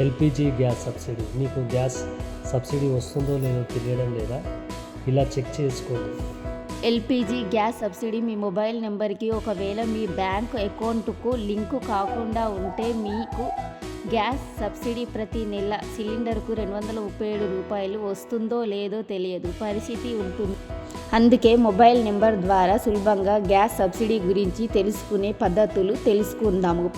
LPG gas subsidy. మీకు gas subsidy వస్తుందో లేదో తెలియడం లేదా? ఇలా చెక్ చేసుకోండి. ఎల్పిజి గ్యాస్ సబ్సిడీ మీ మొబైల్ నెంబర్కి ఒకవేళ మీ బ్యాంక్ అకౌంట్కు లింకు కాకుండా ఉంటే మీకు గ్యాస్ సబ్సిడీ ప్రతి నెల సిలిండర్కు 237 రూపాయలు వస్తుందో లేదో తెలియదు పరిస్థితి ఉంటుంది. అందుకే మొబైల్ నెంబర్ ద్వారా సులభంగా గ్యాస్ సబ్సిడీ గురించి తెలుసుకునే పద్ధతులు తెలుసుకుందాము.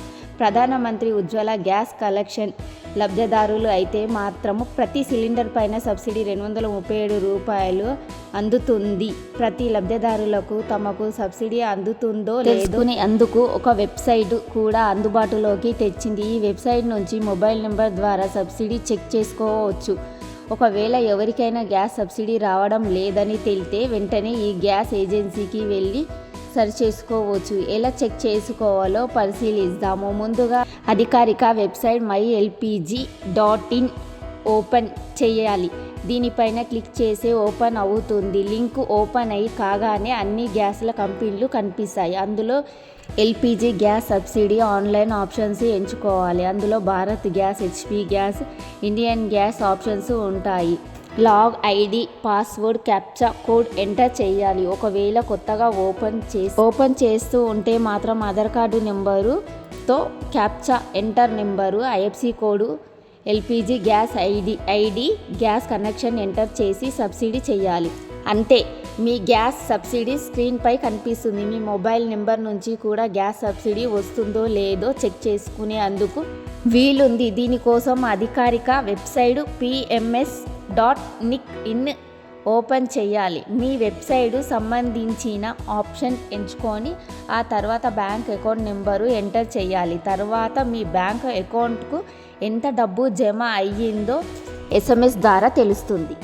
ప్రధానమంత్రి ఉజ్వల గ్యాస్ కలెక్షన్ లబ్ధిదారులు అయితే మాత్రము ప్రతి సిలిండర్ పైన సబ్సిడీ 237 రూపాయలు అందుతుంది. ప్రతి లబ్ధిదారులకు తమకు సబ్సిడీ అందుతుందో లేదో అందుకు ఒక వెబ్సైట్ కూడా అందుబాటులోకి తెచ్చింది. ఈ వెబ్సైట్ నుంచి మొబైల్ నెంబర్ ద్వారా సబ్సిడీ చెక్ చేసుకోవచ్చు. ఒకవేళ ఎవరికైనా గ్యాస్ సబ్సిడీ రావడం లేదని తెలితే వెంటనే ఈ గ్యాస్ ఏజెన్సీకి వెళ్ళి సరి చేసుకోవచ్చు. ఎలా చెక్ చేసుకోవాలో పరిశీలిద్దాము. ముందుగా అధికారిక వెబ్సైట్ mylpg.in ఓపెన్ చేయాలి. దీనిపైన క్లిక్ చేసి ఓపెన్ అవుతుంది. లింక్ ఓపెన్ అయ్యి కాగానే అన్ని గ్యాస్ల కంపెనీలు కనిపిస్తాయి. అందులో LPG gas subsidy online options ఎంచుకోవాలి. అందులో Bharat gas, HP gas, Indian gas options ఉంటాయి. Log ID, password, captcha code enter చేయాలి. ఒకవేళ కొత్తగా ఓపెన్ చేస్తూ ఉంటే మాత్రం ఆధార్ కార్డు నెంబరుతో captcha enter number, IFC code, LPG gas ID gas connection enter చేసి సబ్సిడీ చేయాలి. అంతే, మీ గ్యాస్ సబ్సిడీ స్క్రీన్పై కనిపిస్తుంది. మీ మొబైల్ నెంబర్ నుంచి కూడా గ్యాస్ సబ్సిడీ వస్తుందో లేదో చెక్ చేసుకునే అందుకు వీలుంది. దీనికోసం అధికారిక వెబ్సైట్ pms.nic.in ఓపెన్ చేయాలి. మీ వెబ్సైట్ సంబంధించిన ఆప్షన్ ఎంచుకొని ఆ తర్వాత బ్యాంక్ అకౌంట్ నెంబరు ఎంటర్ చేయాలి. తర్వాత మీ బ్యాంక్ అకౌంట్కు ఎంత డబ్బు జమ అయ్యిందో SMS ద్వారా తెలుస్తుంది.